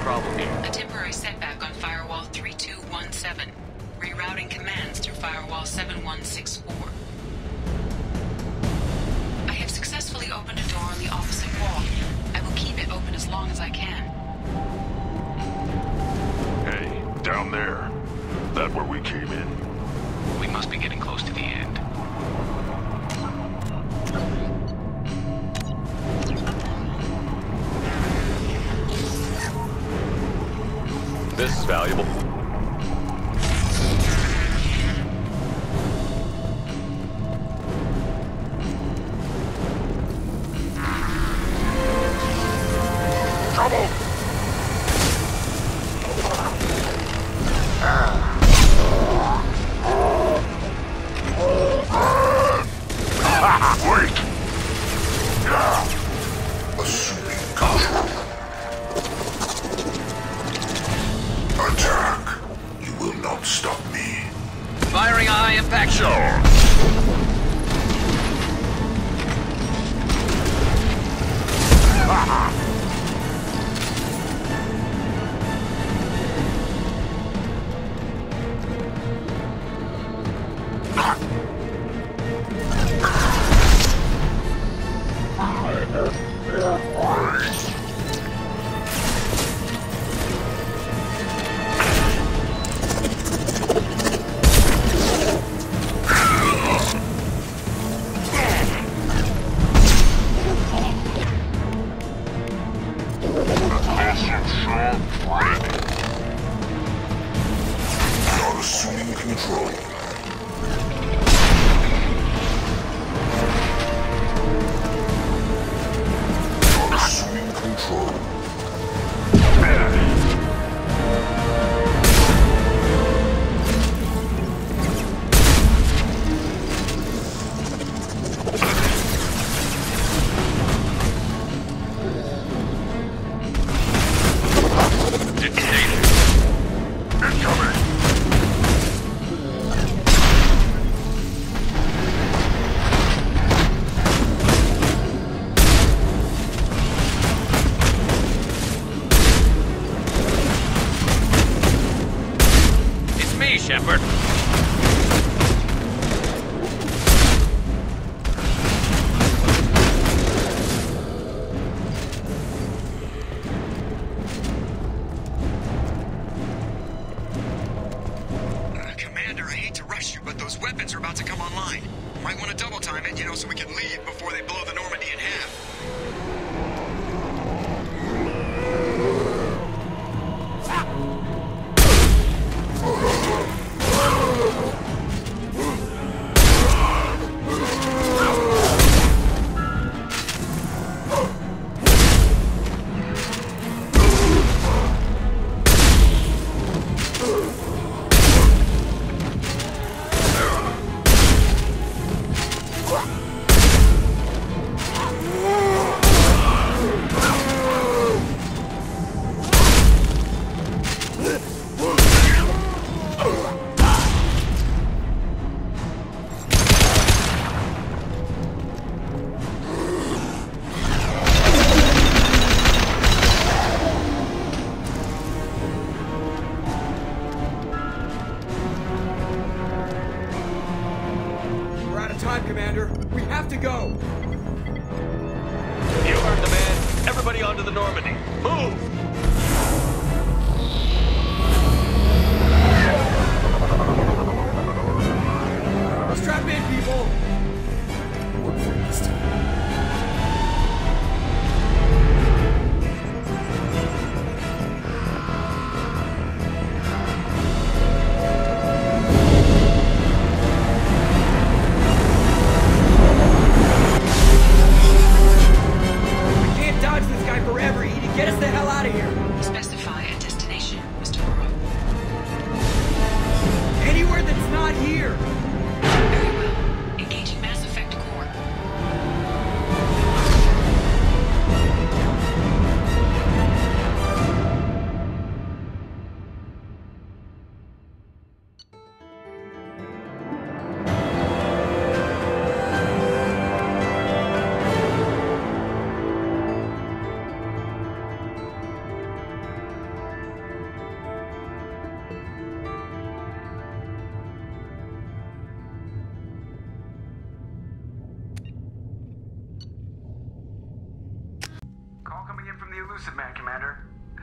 Mark me! A temporary setback on firewall 3217. Rerouting commands through firewall 7164. I have successfully opened a door on the opposite wall. I will keep it open as long as I can. Hey, down there. That where we came in? We must be getting close to the end. This is valuable. Trouble! Wait! Assuming control. Attack. You will not stop me. Firing a high impact shot. Sure. Not assuming control. Not assuming control. Incoming! It's me, Shepard. Commander, I hate to rush you, but those weapons are about to come online. Might want to double time it, so we can leave before they blow the Normandy in half. Time, Commander. We have to go. You heard the man. Everybody onto the Normandy. Move! Strap in, people. Work for it this time. Forever, Edie. Get us the hell out of here.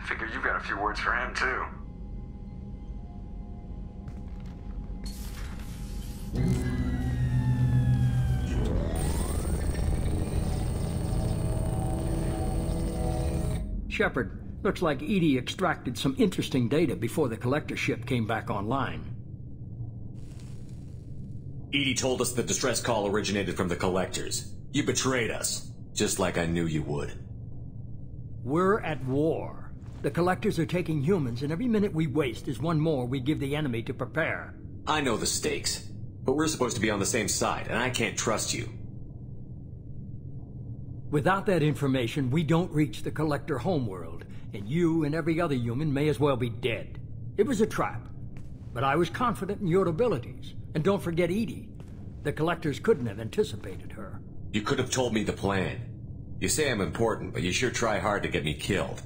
Figure you've got a few words for him, too. Shepard, looks like Edie extracted some interesting data before the collector ship came back online. Edie told us the distress call originated from the collectors. You betrayed us, just like I knew you would. We're at war. The collectors are taking humans, and every minute we waste is one more we give the enemy to prepare. I know the stakes, but we're supposed to be on the same side, and I can't trust you. Without that information, we don't reach the collector homeworld, and you and every other human may as well be dead. It was a trap, but I was confident in your abilities. And don't forget Edie. The collectors couldn't have anticipated her. You could have told me the plan. You say I'm important, but you sure try hard to get me killed.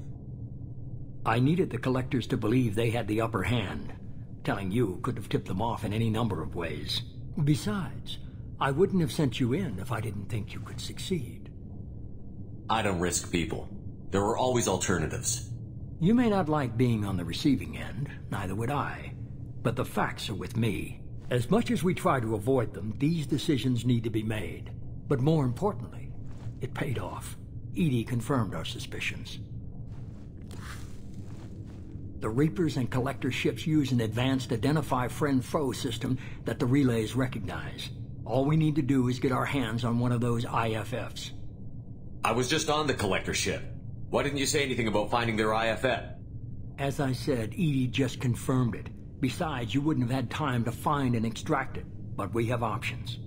I needed the collectors to believe they had the upper hand. Telling you could have tipped them off in any number of ways. Besides, I wouldn't have sent you in if I didn't think you could succeed. I don't risk people. There are always alternatives. You may not like being on the receiving end, neither would I. But the facts are with me. As much as we try to avoid them, these decisions need to be made. But more importantly, it paid off. Edie confirmed our suspicions. The Reapers and Collector ships use an advanced Identify Friend-Foe system that the relays recognize. All we need to do is get our hands on one of those IFFs. I was just on the Collector ship. Why didn't you say anything about finding their IFF? As I said, Edie just confirmed it. Besides, you wouldn't have had time to find and extract it, but we have options.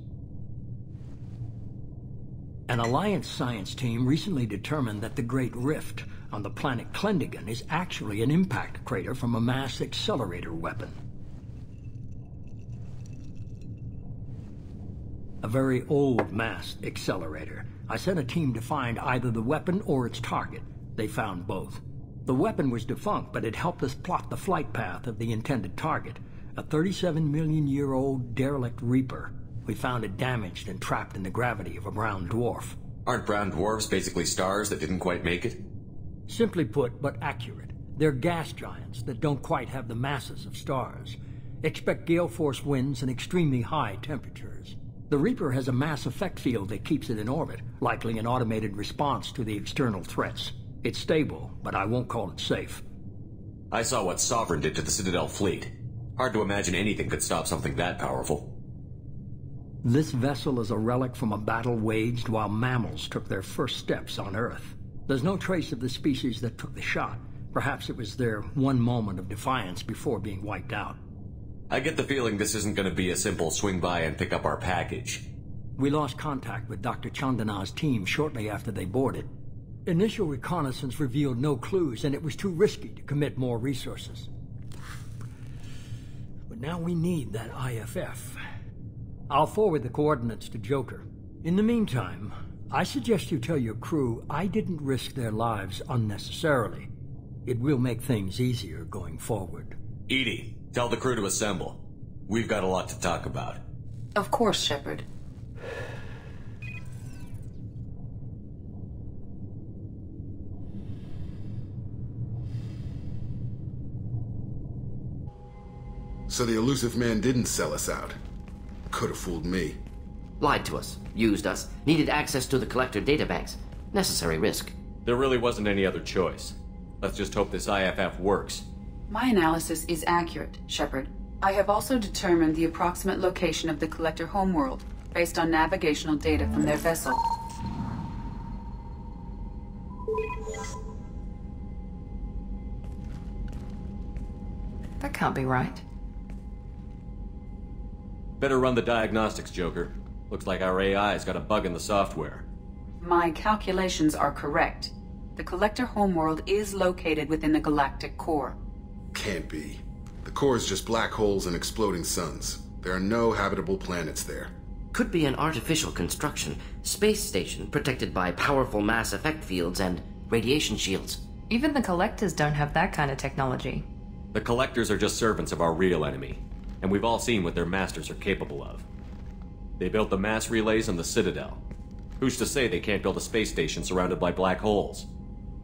An Alliance science team recently determined that the Great Rift on the planet Klendigan is actually an impact crater from a mass accelerator weapon. A very old mass accelerator. I sent a team to find either the weapon or its target. They found both. The weapon was defunct, but it helped us plot the flight path of the intended target, a 37-million-year-old derelict Reaper. We found it damaged and trapped in the gravity of a brown dwarf. Aren't brown dwarfs basically stars that didn't quite make it? Simply put, but accurate. They're gas giants that don't quite have the masses of stars. Expect gale force winds and extremely high temperatures. The Reaper has a mass effect field that keeps it in orbit, likely an automated response to the external threats. It's stable, but I won't call it safe. I saw what Sovereign did to the Citadel fleet. Hard to imagine anything could stop something that powerful. This vessel is a relic from a battle waged while mammals took their first steps on Earth. There's no trace of the species that took the shot. Perhaps it was their one moment of defiance before being wiped out. I get the feeling this isn't going to be a simple swing by and pick up our package. We lost contact with Dr. Chandana's team shortly after they boarded. Initial reconnaissance revealed no clues, and it was too risky to commit more resources. But now we need that IFF. I'll forward the coordinates to Joker. In the meantime, I suggest you tell your crew I didn't risk their lives unnecessarily. It will make things easier going forward. Edie, tell the crew to assemble. We've got a lot to talk about. Of course, Shepard. So the elusive man didn't sell us out. Could have fooled me. Lied to us, used us, needed access to the collector databanks. Necessary risk. There really wasn't any other choice. Let's just hope this IFF works. My analysis is accurate, Shepard. I have also determined the approximate location of the collector homeworld, based on navigational data from their vessel. That can't be right. Better run the diagnostics, Joker. Looks like our AI's got a bug in the software. My calculations are correct. The collector homeworld is located within the galactic core. Can't be. The core is just black holes and exploding suns. There are no habitable planets there. Could be an artificial construction, space station protected by powerful mass effect fields and radiation shields. Even the collectors don't have that kind of technology. The collectors are just servants of our real enemy, and we've all seen what their masters are capable of. They built the mass relays on the Citadel. Who's to say they can't build a space station surrounded by black holes?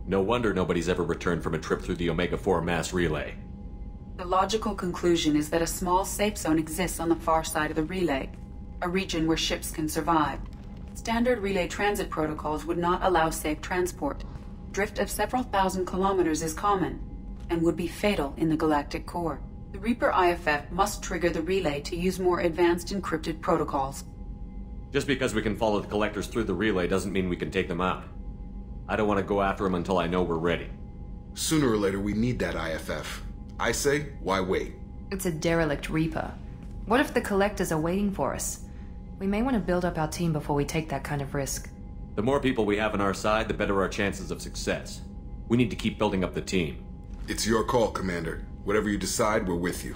No wonder nobody's ever returned from a trip through the Omega-4 mass relay. The logical conclusion is that a small safe zone exists on the far side of the relay, a region where ships can survive. Standard relay transit protocols would not allow safe transport. Drift of several thousand kilometers is common, and would be fatal in the galactic core. The Reaper IFF must trigger the relay to use more advanced encrypted protocols. Just because we can follow the Collectors through the relay doesn't mean we can take them out. I don't want to go after them until I know we're ready. Sooner or later, we need that IFF. I say, why wait? It's a derelict Reaper. What if the Collectors are waiting for us? We may want to build up our team before we take that kind of risk. The more people we have on our side, the better our chances of success. We need to keep building up the team. It's your call, Commander. Whatever you decide, we're with you.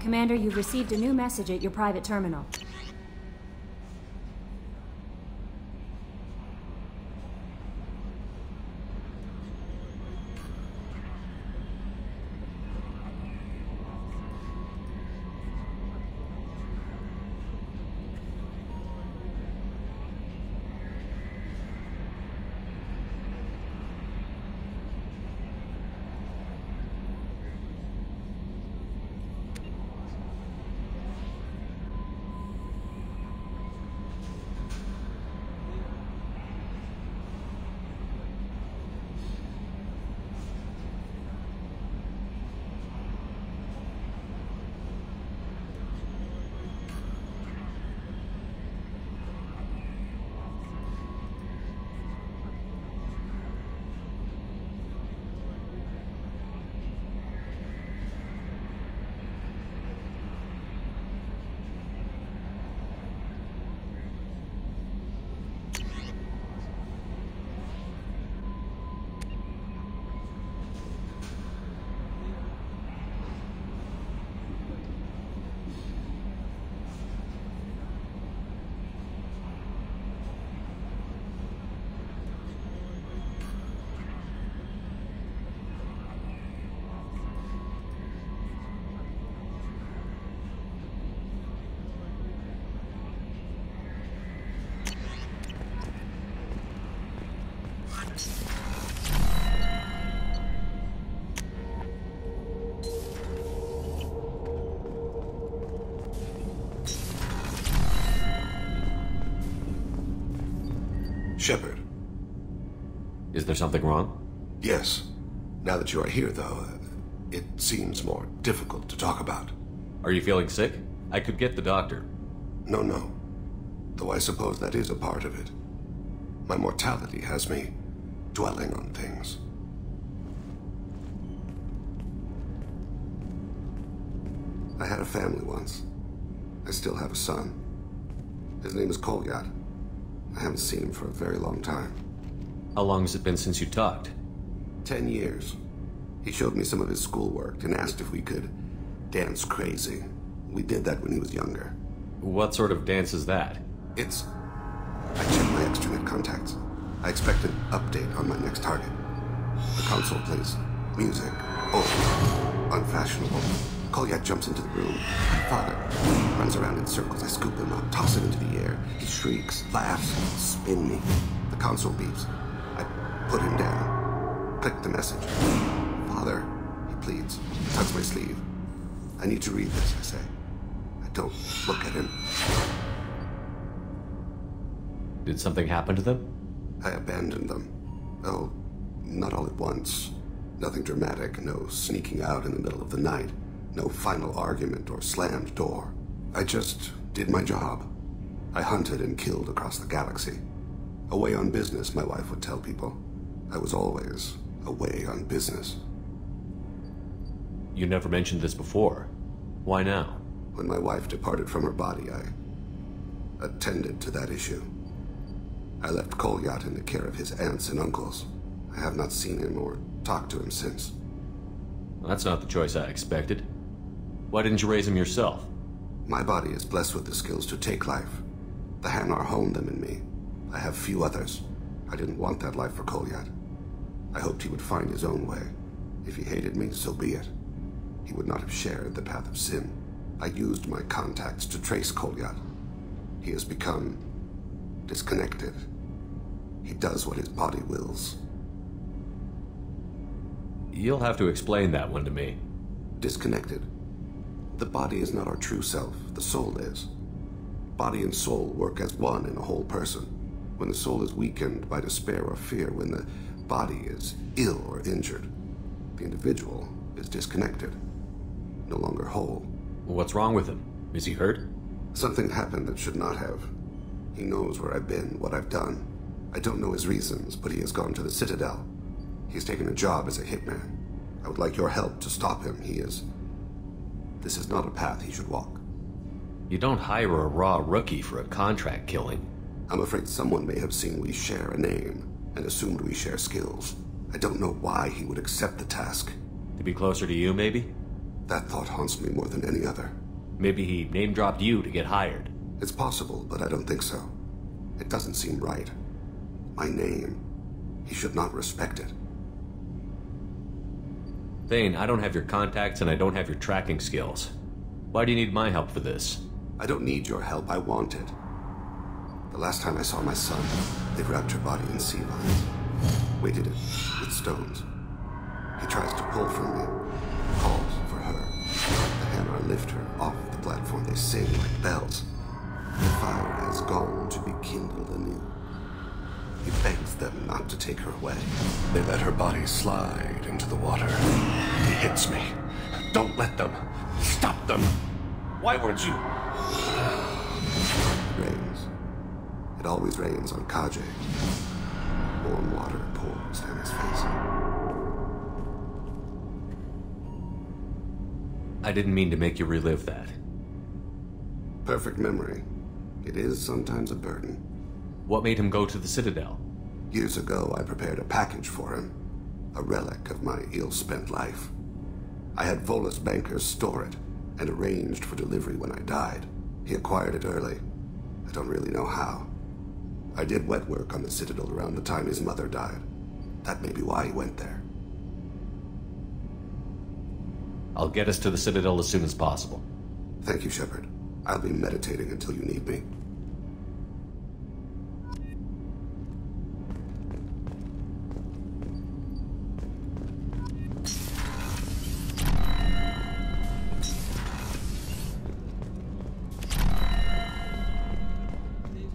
Commander, you've received a new message at your private terminal. Shepard. Is there something wrong? Yes. Now that you are here, though, it seems more difficult to talk about. Are you feeling sick? I could get the doctor. No. Though I suppose that is a part of it. My mortality has me dwelling on things. I had a family once. I still have a son. His name is Kolyat. I haven't seen him for a very long time. How long has it been since you talked? 10 years. He showed me some of his schoolwork and asked if we could dance crazy. We did that when he was younger. What sort of dance is that? I checked my extranet contacts. I expect an update on my next target. The console plays music, old, unfashionable. Kolyat jumps into the room. My father runs around in circles. I scoop him up, toss him into the air. He shrieks, laughs, spin me. The console beeps. I put him down. Click the message. Father, he pleads. He tugs my sleeve. I need to read this, I say. I don't look at him. Did something happen to them? I abandoned them. Oh, Not all at once. Nothing dramatic, no sneaking out in the middle of the night, no final argument or slammed door. I just did my job. I hunted and killed across the galaxy. Away on business, my wife would tell people. I was always away on business. You never mentioned this before. Why now? When my wife departed from her body, I attended to that issue. I left Kolyat in the care of his aunts and uncles. I have not seen him or talked to him since. Well, that's not the choice I expected. Why didn't you raise him yourself? My body is blessed with the skills to take life. The Hanar honed them in me. I have few others. I didn't want that life for Kolyat. I hoped he would find his own way. If he hated me, so be it. He would not have shared the path of sin. I used my contacts to trace Kolyat. He has become disconnected. He does what his body wills. You'll have to explain that one to me. Disconnected. The body is not our true self, the soul is. Body and soul work as one in a whole person. When the soul is weakened by despair or fear, when the body is ill or injured, the individual is disconnected, no longer whole. What's wrong with him? Is he hurt? Something happened that should not have. He knows where I've been, what I've done. I don't know his reasons, but he has gone to the Citadel. He's taken a job as a hitman. I would like your help to stop him. This is not a path he should walk. You don't hire a raw rookie for a contract killing. I'm afraid someone may have seen we share a name and assumed we share skills. I don't know why he would accept the task. To be closer to you, maybe? That thought haunts me more than any other. Maybe he name-dropped you to get hired. It's possible, but I don't think so. It doesn't seem right. My name. He should not respect it. Thane, I don't have your contacts and I don't have your tracking skills. Why do you need my help for this? I don't need your help, I want it. The last time I saw my son, they wrapped her body in sea lines, weighted it with stones. He tries to pull from me, calls for her. The Hanar lift her off the platform, they sing like bells. The fire has gone to be kindled anew. He begs them not to take her away. They let her body slide into the water. He hits me. Don't let them. Stop them. Why weren't you? It rains. It always rains on Kaje. Warm water pours down his face. I didn't mean to make you relive that. Perfect memory. It is sometimes a burden. What made him go to the Citadel? Years ago, I prepared a package for him. A relic of my ill-spent life. I had Volus bankers store it, and arranged for delivery when I died. He acquired it early. I don't really know how. I did wet work on the Citadel around the time his mother died. That may be why he went there. I'll get us to the Citadel as soon as possible. Thank you, Shepard. I'll be meditating until you need me.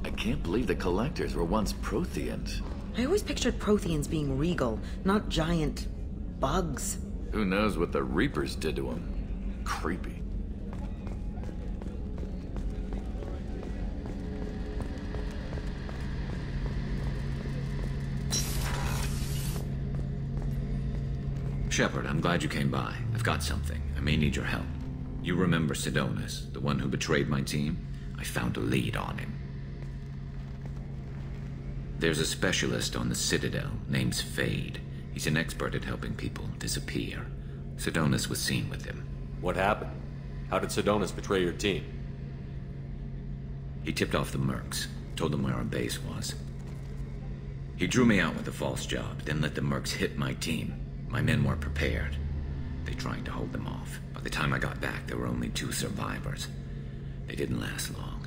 I can't believe the Collectors were once Protheans. I always pictured Protheans being regal, not giant bugs. Who knows what the Reapers did to them? Creepy. Shepard, I'm glad you came by. I've got something. I may need your help. You remember Sidonus, the one who betrayed my team? I found a lead on him. There's a specialist on the Citadel, name's Fade. He's an expert at helping people disappear. Sidonus was seen with him. What happened? How did Sidonus betray your team? He tipped off the mercs, told them where our base was. He drew me out with a false job, then let the mercs hit my team. My men weren't prepared. They tried to hold them off. By the time I got back, there were only 2 survivors. They didn't last long.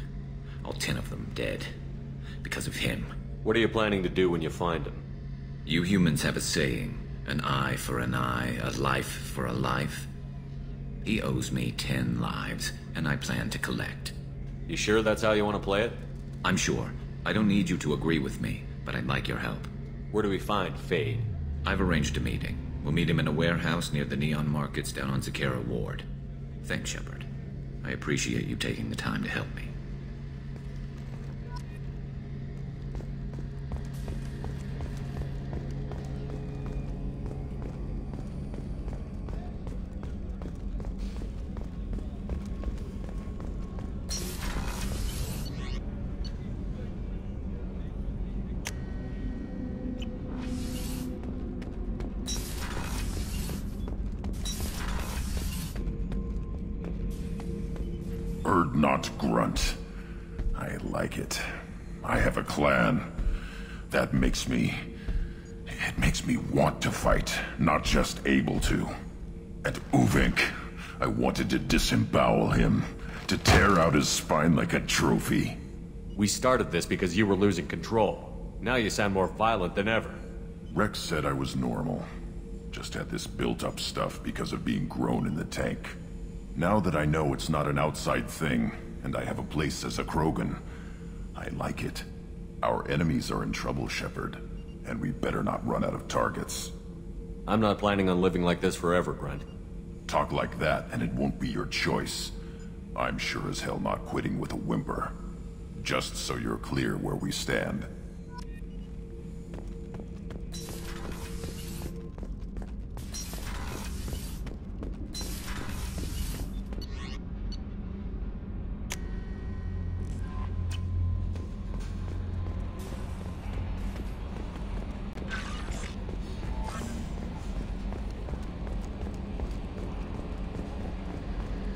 All 10 of them dead. Because of him. What are you planning to do when you find him? You humans have a saying, an eye for an eye, a life for a life. He owes me 10 lives, and I plan to collect. You sure that's how you want to play it? I'm sure. I don't need you to agree with me, but I'd like your help. Where do we find Fade? I've arranged a meeting. We'll meet him in a warehouse near the Neon Markets down on Zakera Ward. Thanks, Shepard. I appreciate you taking the time to help me. Erd not grunt. I like it. I have a clan. That makes me... It makes me want to fight, not just able to. And Uvink, I wanted to disembowel him, to tear out his spine like a trophy. We started this because you were losing control. Now you sound more violent than ever. Rex said I was normal. Just had this built-up stuff because of being grown in the tank. Now that I know it's not an outside thing, and I have a place as a Krogan, I like it. Our enemies are in trouble, Shepard, and we better not run out of targets. I'm not planning on living like this forever, Grunt. Talk like that, and it won't be your choice. I'm sure as hell not quitting with a whimper. Just so you're clear where we stand.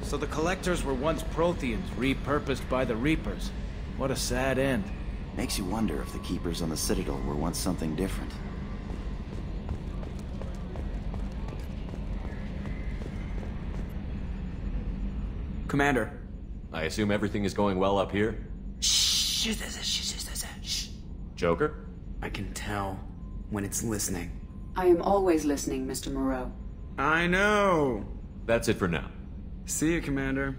So the Collectors were once Protheans, repurposed by the Reapers. What a sad end. Makes you wonder if the Keepers on the Citadel were once something different. Commander. I assume everything is going well up here? Shh. Joker? I can tell when it's listening. I am always listening, Mr. Moreau. I know. That's it for now. See you, Commander.